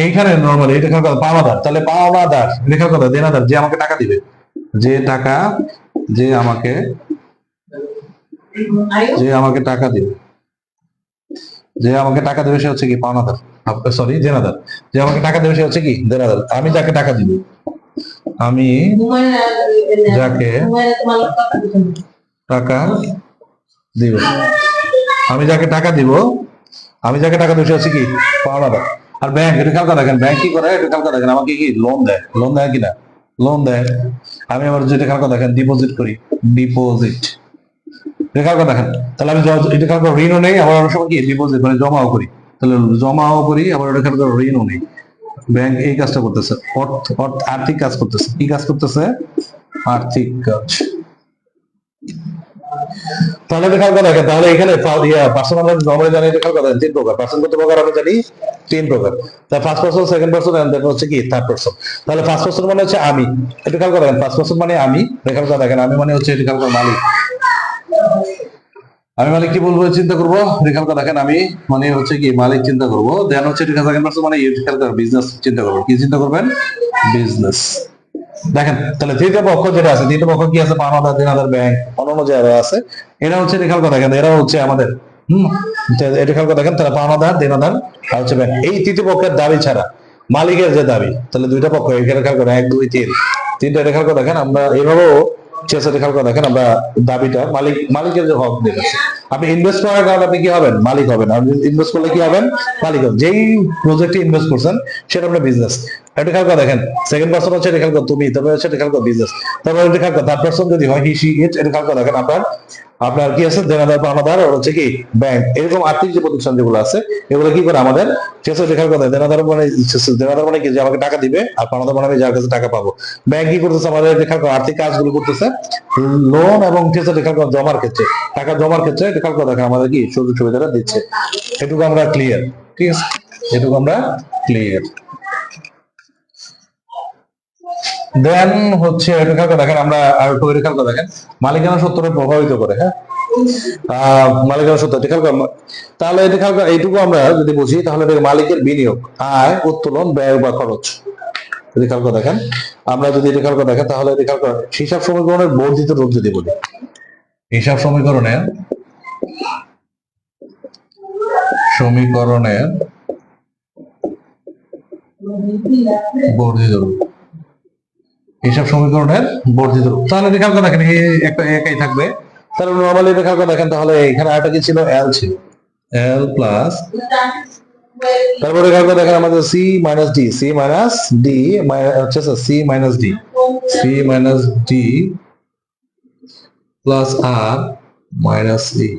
এইখানে নরমালি এটা খেয়াল করে পাওনাদার, তাহলে পাওনাদার এটা খেয়াল করে দেনাদার যে আমাকে টাকা দিবে, যে আমাকে টাকা দিবে, সে হচ্ছে কি পাওনাদার, সরি দেনাদার, যে আমাকে টাকা দেবে সে হচ্ছে কি দেনাদার, আমি যাকে টাকা দিব আমি যাকে টাকা দিব, আমি যাকে টাকা দিব, আমি যাকে টাকা দিচ্ছি হচ্ছে কি পাওনাদার। আর ব্যাংক, এটা খেয়াল করে দেখেন ব্যাংক কি করে, এটা খেয়াল করে দেখেন আমাকে কি লোন দেয়, লোন দেয় কিনা, লোন দেয়। আমি আমার যেটা খেয়াল করে দেখেন ডিপোজিট করি, ডিপোজিট, এটা খেয়াল করে দেখেন। তাহলে আমি এটা খেয়াল করে ঋণও নেই, আবার অনেক সময় কি ডিপোজিট মানে জমাও করি, তাহলে জমাও করি আবার এটা খেয়াল করে ঋণও নেই। ব্যাংক এই কাজটা করতেছে, আর্থিক কাজ করতেছে। কি কাজ করতেছে? আর্থিক কাজ। তাহলে খেয়াল করে দেখেন, তাহলে এখানে পার্সন আমরা নরমালি জানি খেয়াল করে দেখেন 3 প্রকার। পার্সন কত প্রকার আমরা জানি? 3 প্রকার। তাই first person, second person and then হচ্ছে কি থার্ড পার্সন। তাহলে ফার্স্ট পার্সন মানে হচ্ছে আমি, এটা খেয়াল করে দেখেন। ফার্স্ট পার্সন মানে আমি, খেয়াল করে দেখেন আমি মানে হচ্ছে এটা খেয়াল করে মালিক। আমি মালিক কি বলবো চিন্তা করবো, খেয়াল করে দেখেন আমি মানে হচ্ছে কি মালিক চিন্তা করবো। দেন হচ্ছে সেকেন্ড পার্সন মানে খেয়াল করে বিজনেস চিন্তা করবো। কি চিন্তা করবেন? বিজনেস। দেখেন তাহলে তৃতীয় পক্ষ যেটা আছে, তৃতীয় পক্ষ কি আছে? পাওনাদার, দেনাদার, ব্যাংক, অন্যান্য যারা আছে এরা হচ্ছে খেয়াল করে দেখেন, এরা হচ্ছে আমাদের এটা খেয়াল করে দেখেন। তাহলে পাওনাদার, দেনাদার আর হচ্ছে ব্যাংক। এই তৃতীয় পক্ষের দাবি ছাড়া মালিকের যে দাবি, তাহলে দুইটা পক্ষ এখানে খেয়াল করে 1 2 3 তিনটা খেয়াল করে দেখেন। আমরা এভাবেও খেয়াল করে দেখেন আমরা দাবিটা মালিকের যে হক দেখেছি। আপনি ইনভেস্ট করার কারণে আপনি কি হবেন? মালিক হবেন। আপনি ইনভেস্ট করলে কি হবেন? মালিক হবেন। যেই প্রজেক্টে ইনভেস্ট করছেন সেটা আপনার বিজনেস। এটা খেয়াল করে দেখেন, সেকেন্ড পার্সন হচ্ছে এটা খেয়াল করে তুমি, তারপরে হচ্ছে এটা খেয়াল করে বিজনেস, তারপরে এটা খেয়াল করে থার্ড পার্সন যদি হয় হি সি ইট, এটা খেয়াল করে দেখেন আপনার কি আছে? দেনাদার, পাওনাদার আর হচ্ছে কি ব্যাংক। এরকম আর্থিক যে প্রতিষ্ঠান যেগুলো আছে এগুলো কি করে আমাদের ঠিক আছে খেয়াল করে দেনাদার মানে কি যে আমাকে টাকা দিবে, আর পাওনাদার মানে আমি যার কাছে টাকা পাবো। ব্যাংক কি করতেছে? আমাদের খেয়াল করে আর্থিক কাজগুলো করতেছে, লোন এবং ঠিক আছে খেয়াল করে জমার ক্ষেত্রে, টাকা জমার ক্ষেত্রে এটা খেয়াল করে দেখেন আমাদের কি সুযোগ সুবিধাটা দিচ্ছে। এটুকু আমরা ক্লিয়ার, ঠিক আছে? এটুকু আমরা ক্লিয়ার। দেন হচ্ছে এটা খেয়াল করে দেখেন আমরা আর একটু খেয়াল করে দেখেন মালিকানা সত্ত্বকে প্রভাবিত করে। হ্যাঁ, মালিকানা সত্ত্ব খেয়াল করে। তাহলে এটা খেয়াল করে এইটুকু আমরা যদি বুঝি তাহলে মালিকের বিনিয়োগ, আয়, উত্তোলন, ব্যয় বা খরচ। যদি খেয়াল করে দেখেন, আমরা যদি এটা খেয়াল করে দেখেন তাহলে এটা খেয়াল করে হিসাব সমীকরণের বর্ধিত রূপ যদি বলি, হিসাব সমীকরণের বর্ধিত রূপ, হিসাব সমীকরণের বর্ধিত রূপ। তাহলে খেয়াল করে দেখেন একটা একাই থাকবে। তাহলে নরমালি এটা খেয়াল করে দেখেন তাহলে এখানে আরেকটা কি ছিল? এল ছিল, এল প্লাস, তারপরে খেয়াল করে দেখেন আমাদের C minus D, C minus D হচ্ছে C minus D, C minus D plus আর মাইনাস ই,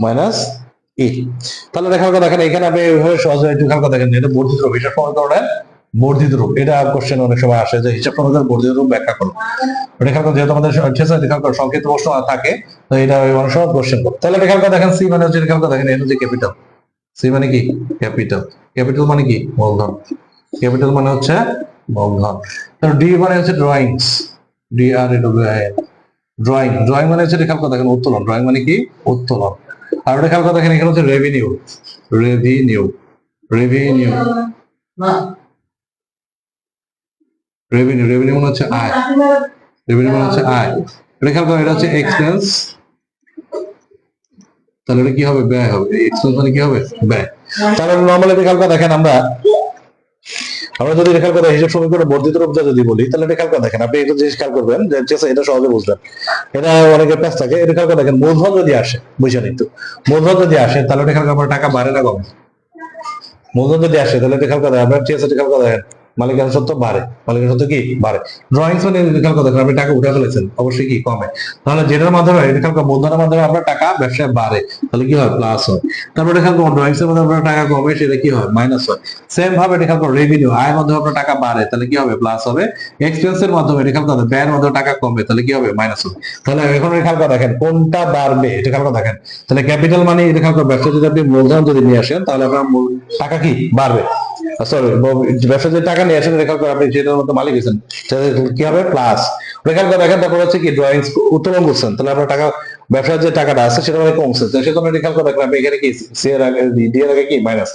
মাইনাস ই। তাহলে খেয়াল করে দেখেন এখানে আপনি এইভাবে সহজে একটু খেয়াল করে দেখেন এটা বর্ধিত রূপ, হিসাব সমীকরণের বর্ধিত রূপ। এটা কোশ্চেন অনেক সময় আসে যে হিসাব সমীকরণের বর্ধিত রূপ ব্যাখ্যা করো। এটা খেয়াল করে যেহেতু আমাদের খেয়াল করে সংক্ষিপ্ত প্রশ্ন থাকে তো এটা অনেক সময় কোশ্চেন করো। তাহলে খেয়াল করে দেখেন সি মানে হচ্ছে খেয়াল করে দেখেন এটা হচ্ছে ক্যাপিটাল, সি মানে কি ক্যাপিটাল, ক্যাপিটাল মানে কি মূলধন, ক্যাপিটাল মানে হচ্ছে মূলধন। তাহলে ডি মানে হচ্ছে drawings, D R A W I, drawing, drawing মানে হচ্ছে খেয়াল করে দেখেন উত্তোলন, ড্রয়িং মানে কি উত্তোলন। আর ওটা খেয়াল করে দেখেন এখানে হচ্ছে revenue, revenue, revenue, revenue, revenue মানে হচ্ছে আয়, রেভিনিউ মানে হচ্ছে আয়। এটা খেয়াল করে এটা হচ্ছে এক্সপেন্স, তাহলে এটা কি হবে? ব্যয় হবে। এক্সপেন্স মানে কি হবে? ব্যয়। তাহলে নরমালি খেয়াল করে দেখেন আমরা যদি খেয়াল করে হিসাব সমীকরণের বর্ধিত রূপ যদি বলি তাহলে এটা খেয়াল করে দেখেন আপনি একটা জিনিস খেয়াল করবেন যে এটা সহজে বুঝবেন। এটা অনেকের কাছ থাকে এটা খেয়াল করে দেখেন মূলধন যদি আসে, বুঝছেন একটু মূলধন যদি আসে তাহলে এটা খেয়াল করে আমার টাকা বাড়ে না কমে? মূলধন যদি আসে তাহলে এটা খেয়াল করে আপনার ঠিক আছে খেয়াল করে দেখেন মালিকানা সত্ত্ব বাড়ে, মালিকানা সত্ত্ব কি বাড়ে। ড্রয়িংস মানে খেয়াল করে দেখেন আপনি টাকা উঠে ফেলেছেন, অবশ্যই কি কমে। তাহলে যেটার মাধ্যমে এটা খেয়াল করে মূলধনের মাধ্যমে আপনার টাকা ব্যবসায় বাড়ে তাহলে কি হয়? প্লাস হয়। তারপরে খেয়াল করে ড্রয়িংস এর মাধ্যমে আপনার টাকা কমে সেটা কি হয়? মাইনাস হয়। সেম ভাবে এটা খেয়াল করে রেভিনিউ, আয়ের মাধ্যমে আপনার টাকা বাড়ে তাহলে কি হবে? প্লাস হবে। এক্সপেন্সের মাধ্যমে এটা খেয়াল করে ব্যয়ের মাধ্যমে টাকা কমে তাহলে কি হবে? মাইনাস হবে। তাহলে এখন খেয়াল করে দেখেন কোনটা বাড়বে এটা খেয়াল করে দেখেন। তাহলে ক্যাপিটাল মানে এটা খেয়াল করে ব্যবসা যদি আপনি মূলধন যদি নিয়ে আসেন তাহলে আপনার টাকা কি বাড়বে, সরি ব্যবসা যে টাকা নিয়ে আসেন রেখাল করে আপনি যেটার মতো মালিক হয়েছেন কি হবে? প্লাস। রেখাল করে দেখেন তারপর হচ্ছে কি ড্রয়িংস উত্তোলন করছেন তাহলে আপনার টাকা ব্যবসার যে টাকাটা আছে সেটা মানে কমছে, সেজন্য রেখাল করে দেখেন আপনি এখানে কি সি এর আগে ডি এর আগে কি মাইনাস।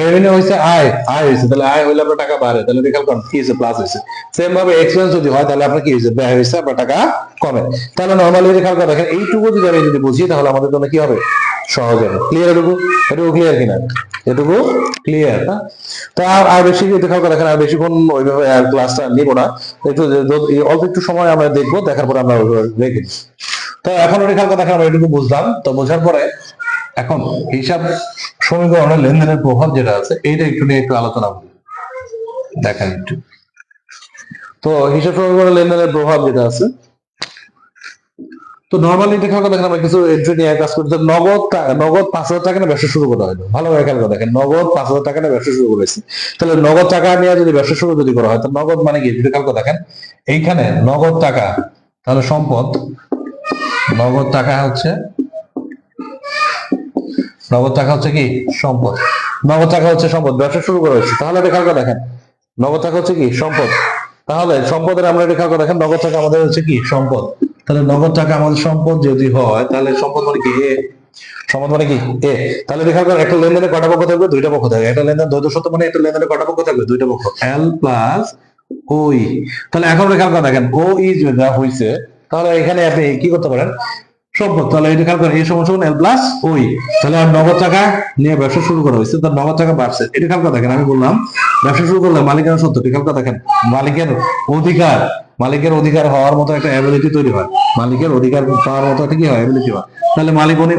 রেভিনিউ হইছে আয়, আয় হইছে তাহলে আয় হইলে আপনার টাকা বাড়ে তাহলে রেখাল করেন কি হইছে? প্লাস হইছে। সেম ভাবে এক্সপেন্স যদি হয় তাহলে আপনার কি হইছে? ব্যয় হইছে, আপনার টাকা কমে। তাহলে নরমালি রেখাল করে দেখেন এইটুকু যদি আমি বুঝি তাহলে আমাদের জন্য কি হবে? সহজে। ক্লিয়ার? এটুকু ক্লিয়ার কিনা? এটুকু ক্লিয়ার না? তো আর বেশি খেয়াল করে দেখেন, আর বেশিক্ষণ ওইভাবে আর ক্লাসটা নিব না, একটু অল্প একটু সময় আমরা দেখবো, দেখার পরে আমরা রেখে দিই। তো এখন খেয়াল করে দেখেন আমরা এটুকু বুঝলাম। তো বোঝার পরে এখন হিসাব সমীকরণের লেনদেনের প্রভাব যেটা আছে এইটা একটু নিয়ে একটু আলোচনা করি। দেখেন একটু, তো হিসাব সমীকরণের লেনদেনের প্রভাব যেটা আছে, তো নর্মালি খেয়াল করে দেখেন আমরা কিছু এন্ট্রি নিয়ে কাজ করতে, নগদ 5,000 টাকা নিয়ে ব্যবসা শুরু করা হলো। ভালোভাবে খেয়াল করে দেখেন, নগদ 5,000 টাকা নিয়ে ব্যবসা শুরু করেছি। তাহলে নগদ টাকা নিয়ে যদি ব্যবসা শুরু যদি করা হয়, তো নগদ মানে কি খেয়াল করে দেখেন, এইখানে নগদ টাকা তাহলে সম্পদ, নগদ টাকা হচ্ছে কি সম্পদ, নগদ টাকা হচ্ছে সম্পদ, ব্যবসা শুরু করা হয়েছে। তাহলে খেয়াল করে দেখেন নগদ টাকা হচ্ছে কি সম্পদ। তাহলে সম্পদের আমরা খেয়াল করে দেখেন নগদ টাকা আমাদের হচ্ছে কি সম্পদ। তাহলে নগদ টাকা আমাদের সম্পদ যদি হয়, তাহলে সম্পদ মানে কি এ, সম্পদ মানে কি এ। তাহলে খেয়াল করেন একটা লেনদেনে কটা পক্ষ থাকবে? দুইটা পক্ষ থাকবে। একটা লেনদেন দ্বৈত সত্য মানে একটা লেনদেনে কটা পক্ষ থাকবে? দুইটা পক্ষ, এল প্লাস ওই। তাহলে এখন খেয়াল করে দেখেন ও ই যা হয়েছে, তাহলে এখানে আপনি কি করতে পারেন সম্পদ। তাহলে এটা খেয়াল করেন এই সমান এল প্লাস ওই। তাহলে আর নগদ টাকা নিয়ে ব্যবসা শুরু করা হয়েছে, তার নগদ টাকা বাড়ছে। এটা খেয়াল করে দেখেন, আমি বললাম ব্যবসা শুরু করলে মালিকানা সত্য, খেয়াল করে দেখেন মালিকের অধিকার, মালিকের অধিকার হওয়ার মতো একটা অ্যাবিলিটি তৈরি হয়, মালিকের অধিকার পাওয়ার মতো একটা কি হয় অ্যাবিলিটি হয়। তাহলে মালিক উনি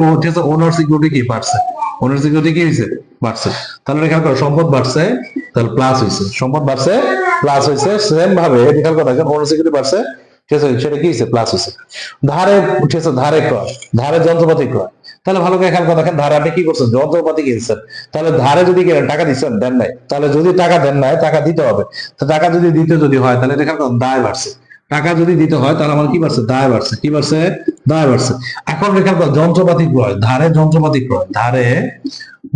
ওনার সিকিউরিটি কি বাড়ছে, ওনার সিকিউরিটি কি হয়েছে বাড়ছে। তাহলে খেয়াল করো সম্পদ বাড়ছে, তাহলে প্লাস হয়েছে, সম্পদ বাড়ছে প্লাস হয়েছে। সেম ভাবে খেয়াল করে দেখেন ওনার সিকিউরিটি বাড়ছে, ঠিক আছে, সেটা কি হয়েছে প্লাস হয়েছে। ধারে, ঠিক আছে, ধারে ক্রয়, ধারে যন্ত্রপাতি ক্রয়। তাহলে ভালো করে খেয়াল করে দেখেন ধারে আপনি কি করছেন যন্ত্রপাতি কিনছেন। তাহলে ধারে যদি কিনেন টাকা দিচ্ছেন দেন নাই, তাহলে যদি টাকা দেন নাই টাকা দিতে হবে। তো টাকা যদি দিতে যদি হয় তাহলে এটা খেয়াল করেন দায় বাড়ছে। টাকা যদি দিতে হয় তাহলে আমার কি বাড়ছে? দায় বাড়ছে। কি বাড়ছে? দায় বাড়ছে। এখন খেয়াল করেন যন্ত্রপাতি ক্রয়, ধারে যন্ত্রপাতি ক্রয়, ধারে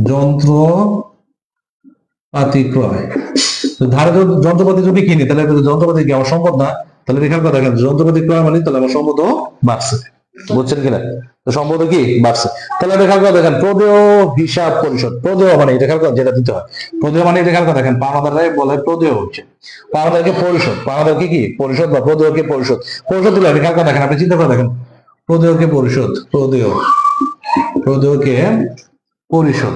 যন্ত্রপাতি ক্রয়। তো ধারে যন্ত্রপাতি যদি কিনি তাহলে যন্ত্রপাতি কি আমার সম্পদ না? তাহলে খেয়াল করে দেখেন যন্ত্রপাতি ক্রয় মানে তাহলে আমার সম্পদও বাড়ছে। বুঝছেন কিনা? তো সম্পদ কি বাড়ছে। তাহলে খেয়াল করে দেখেন প্রদেয় হিসাব পরিশোধ, প্রদেয় মানে এটা খেয়াল করে যেটা দিতে হয়, প্রদেয় মানে এটা খেয়াল করে দেখেন পাওনাদাররাই বলে প্রদেয় হচ্ছে, পাওনাদারকে পরিশোধ, পাওনাদারকে কি পরিশোধ বা প্রদেয়কে পরিশোধ। পরিশোধ দিলে খেয়াল করে দেখেন, আপনি চিন্তা করে দেখেন প্রদেয়কে পরিশোধ, প্রদেয়কে পরিশোধ,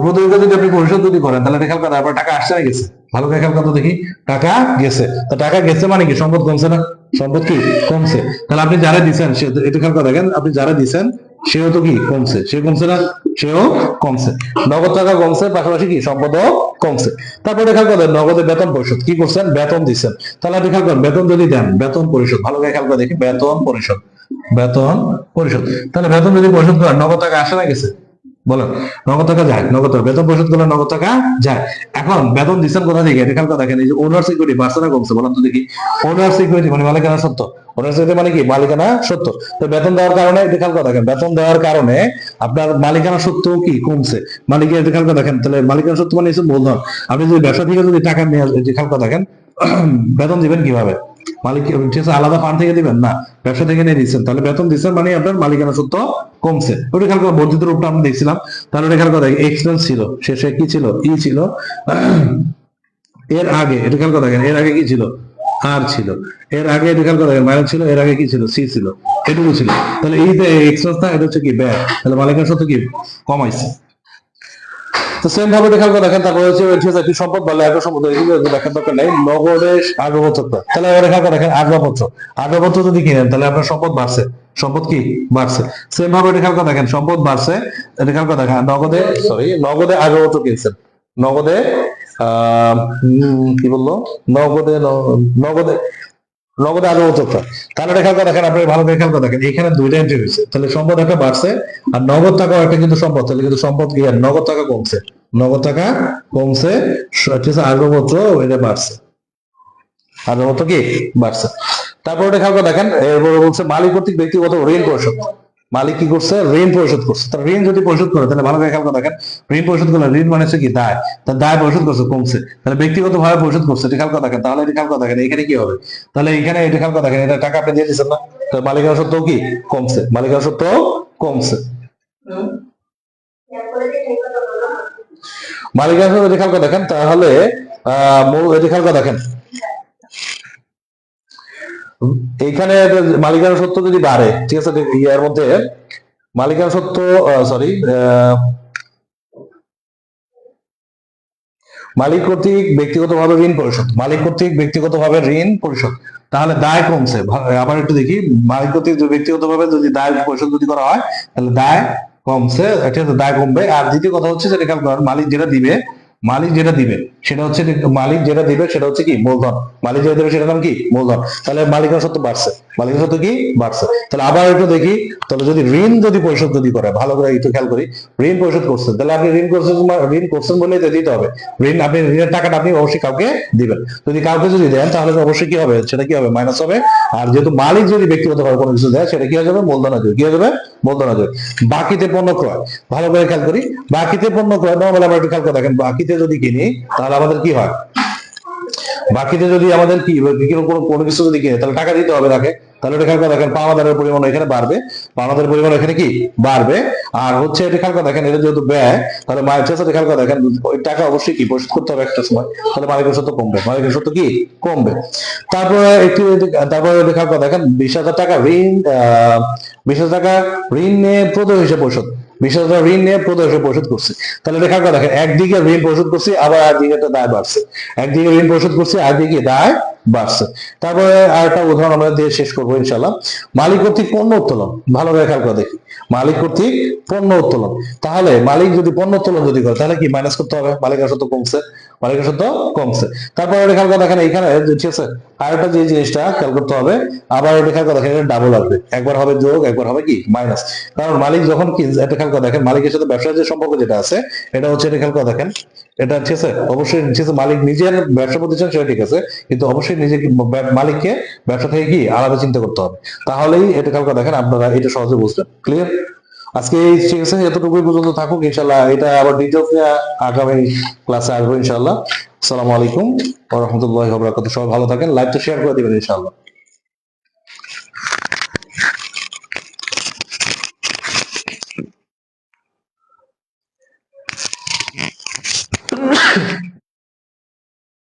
প্রদেয়কে যদি আপনি পরিশোধ যদি করেন তাহলে খেয়াল করেন আপনার টাকা আসছে না গেছে? ভালো করে খেয়াল করতে দেখি, টাকা গেছে। তো টাকা গেছে মানে কি সম্পদ কমছে না? সম্পদ কি কমছে। তাহলে আপনি যারা দিচ্ছেন সে এটা খেয়াল করে দেখেন, আপনি যারা দিচ্ছেন সেও তো কি কমছে, সে কমছে না? সেও কমছে। নগদ টাকা কমছে, পাশাপাশি কি সম্পদও কমছে। তারপরে খেয়াল করেন নগদে বেতন পরিশোধ, কি করছেন? বেতন দিচ্ছেন। তাহলে আপনি খেয়াল করেন বেতন যদি দেন, বেতন পরিশোধ, ভালো করে খেয়াল করে দেখি বেতন পরিশোধ, বেতন পরিশোধ। তাহলে বেতন যদি পরিশোধ করেন নগদ টাকা আসে না গেছে? বলেন, নগদ টাকা যায়, নগদ টাকা বেতন পরিশোধ করলে নগদ টাকা যায়। এখন বেতন দিচ্ছেন কোথা থেকে? এটা খেয়াল করে দেখেন এই যে ওনার সিকিউরিটি বাড়ছে না কমছে? বলেন তো দেখি। ওনার সিকিউরিটি মানে মালিকানা সত্য, ওনার সিকিউরিটি মানে কি মালিকানা সত্য। তো বেতন দেওয়ার কারণে এটা খেয়াল করে দেখেন, বেতন দেওয়ার কারণে আপনার মালিকানা সত্য কি কমছে। মালিকের এটা খেয়াল করে দেখেন, তাহলে মালিকানা সত্য মানে হচ্ছে মূলধন। আপনি যদি ব্যবসা থেকে যদি টাকা নিয়ে খেয়াল করে দেখেন বেতন দিবেন কিভাবে? মালিক ঠিক আছে আলাদা ফান্ড থেকে দিবেন না, ব্যবসা থেকে নিয়ে দিচ্ছেন, তাহলে বেতন দিচ্ছেন মানে আপনার মালিকানা সত্য কমছে। ওটা খেয়াল করে বর্ধিত রূপটা আমরা দেখছিলাম। তাহলে ওটা খেয়াল করে এক্সপেন্স ছিল, শেষে কি ছিল? ই ছিল। এর আগে এটা খেয়াল করে দেখেন, এর আগে কি ছিল? আর ছিল। এর আগে এটা খেয়াল করে দেখেন মাইনাস ছিল, এর আগে কি ছিল? সি ছিল। এটুকু ছিল। তাহলে এই যে এক্সপেন্স না, এটা হচ্ছে কি ব্যয়। তাহলে মালিকানা সত্য কি কমাইছে। তো সেম ভাবে খেয়াল করে দেখেন, তারপরে হচ্ছে একটি সম্পদ বলে একটা সম্পদ দেখার দরকার নেই, নগদে আসবাবপত্র। তাহলে এবার খেয়াল করে দেখেন আসবাবপত্র, আসবাবপত্র যদি কিনেন তাহলে আপনার সম্পদ বাড়ছে, সম্পদ কি বাড়ছে। সেম ভাবে খেয়াল করে দেখেন সম্পদ বাড়ছে, এটা খেয়াল করে দেখেন নগদে আসবাবপত্র কিনছেন, নগদে কি বললো, নগদে নগদে নগদে আসবাবপত্র। তাহলে খেয়াল করে দেখেন, আপনি ভালো করে খেয়াল করে দেখেন এখানে দুইটা এন্ট্রি হয়েছে, তাহলে সম্পদ একটা বাড়ছে আর নগদ টাকাও একটা কিন্তু সম্পদ, তাহলে কিন্তু সম্পদ কি নগদ টাকা কমছে, নগদ টাকা কমছে, আসবাবপত্র এটা বাড়ছে, আসবাবপত্র কি বাড়ছে। তারপর খেয়াল করে দেখেন এরপরে বলছে মালিক কর্তৃক ব্যক্তিগত ঋণ পরিশোধ, মালিক কি করছে? ঋণ পরিশোধ করছে। তার ঋণ যদি পরিশোধ করে তাহলে ভালো করে খেয়াল করে দেখেন ঋণ পরিশোধ করলে ঋণ মানে হচ্ছে কি দায়, তার দায় পরিশোধ করছে কমছে। তাহলে ব্যক্তিগত ভাবে পরিশোধ করছে, এটা খেয়াল করে দেখেন। তাহলে এটা খেয়াল করে দেখেন এখানে কি হবে? তাহলে এখানে এটা খেয়াল করে দেখেন এটা টাকা আপনি দিয়ে দিচ্ছেন না, তো মালিকানা সত্ত্ব কি কমছে, মালিকানা সত্ত্ব কমছে। মালিকানা সত্ত্ব খেয়াল করে দেখেন, তাহলে এটা খেয়াল করে দেখেন এইখানে মালিকানা সত্ত্ব যদি বাড়ে, ঠিক আছে, ইয়ার মধ্যে মালিকানা সত্ত্ব, সরি, মালিক কর্তৃক ব্যক্তিগতভাবে ঋণ পরিশোধ, মালিক কর্তৃক ব্যক্তিগতভাবে ঋণ পরিশোধ, তাহলে দায় কমছে। আবার একটু দেখি, মালিক কর্তৃক ব্যক্তিগতভাবে যদি দায় পরিশোধ যদি করা হয় তাহলে দায় কমছে, ঠিক আছে, দায় কমবে। আর দ্বিতীয় কথা হচ্ছে যেটা খেয়াল করেন, মালিক যেটা দিবে, মালিক যেটা দিবে সেটা হচ্ছে, মালিক যেটা দিবে সেটা হচ্ছে কি মূলধন, মালিক যেটা দিবে সেটার নাম কি মূলধন। তাহলে মালিকানা সত্ত্ব বাড়ছে, মালিকানা সত্ত্ব কি বাড়ছে। তাহলে আবার একটু দেখি, তাহলে যদি ঋণ যদি পরিশোধ যদি করে, ভালো করে একটু খেয়াল করি, ঋণ পরিশোধ করছেন, তাহলে আপনি ঋণ করছেন বলে দিতে হবে। ঋণ, আপনি ঋণের টাকাটা আপনি অবশ্যই কাউকে দিবেন। যদি কাউকে যদি দেন তাহলে অবশ্যই কি হবে, সেটা কি হবে, মাইনাস হবে। আর যেহেতু মালিক যদি ব্যক্তিগতভাবে কোনো কিছু দেয় সেটা কি হয়ে যাবে, মূলধন হয়ে যাবে। কি হয়ে যাবে, মূলধন হয়ে যাবে। বাকিতে পণ্য ক্রয়, ভালো করে খেয়াল করি, বাকিতে পণ্য ক্রয় নর্মাল আমরা একটু খেয়াল করে দেখেন, বাকিতে যদি কিনি তাহলে আমাদের কি হয়, বাকিতে যদি আমাদের কি কোনো কিছু যদি কিনে তাহলে টাকা দিতে হবে তাকে। তাহলে এটা খেয়াল করে দেখেন, পাওনাদারের পরিমাণ এখানে বাড়বে, পাওনাদারের পরিমাণ এখানে কি বাড়বে। আর হচ্ছে এটা খেয়াল করে দেখেন, এটা যেহেতু ব্যয়, তাহলে মালিকের সাথে খেয়াল করে দেখেন, ওই টাকা অবশ্যই কি পরিশোধ করতে হবে একটা সময়, তাহলে মালিকের সত্ত্ব কমবে, মালিকের সত্ত্ব কি কমবে। তারপরে একটু, তারপরে খেয়াল করে দেখেন 20,000 টাকা ঋণ, 20,000 টাকা ঋণ নিয়ে প্রদেয় হিসেবে পরিশোধ, 20,000 টাকা ঋণ নিয়ে প্রদেয় হিসেবে পরিশোধ করছে। তাহলে এটা খেয়াল করে দেখেন, একদিকে ঋণ পরিশোধ করছি, আবার একদিকে একটা দায় বাড়ছে, একদিকে ঋণ পরিশোধ করছি, একদিকে দায় বাড়ছে। তারপরে আর একটা উদাহরণ আমরা দিয়ে শেষ করবো ইনশাল্লাহ। মালিক কর্তৃক পণ্য উত্তোলন, ভালো করে খেয়াল করে দেখি, মালিক কর্তৃক পণ্য উত্তোলন, তাহলে মালিক যদি পণ্য উত্তোলন যদি করে তাহলে কি মাইনাস করতে হবে, মালিকের সত্ত্ব কমছে, মালিকের সত্ত্ব কমছে। তারপরে এটা খেয়াল করে দেখেন, এখানে ঠিক আছে, আর একটা যে জিনিসটা খেয়াল করতে হবে, আবার এটা খেয়াল করে দেখেন, ডাবল আসবে, একবার হবে যোগ, একবার হবে কি মাইনাস। কারণ মালিক যখন কি, এটা খেয়াল করে দেখেন, মালিকের সাথে ব্যবসার যে সম্পর্ক যেটা আছে, এটা হচ্ছে, এটা খেয়াল করে দেখেন, এটা ঠিক আছে, অবশ্যই ঠিক আছে, মালিক নিজের ব্যবসা প্রতিষ্ঠান সেটা ঠিক আছে, কিন্তু অবশ্যই নিজে মালিককে ব্যবসা থেকে কি আলাদা চিন্তা করতে হবে। তাহলেই এটা খেয়াল করে দেখেন, আপনারা এটা সহজে বুঝবেন। ক্লিয়ার? আজকে ঠিক আছে, এতটুকুই পর্যন্ত থাকুক ইনশাল্লাহ। এটা আবার ডিটেলস নিয়ে আগামী ক্লাসে আসবো ইনশাল্লাহ। আসসালামু আলাইকুম ওয়া রাহমাতুল্লাহি ওয়া বারাকাতুহু। সবাই ভালো থাকেন, লাইভটা শেয়ার করে দিবেন ইনশাল্লাহ।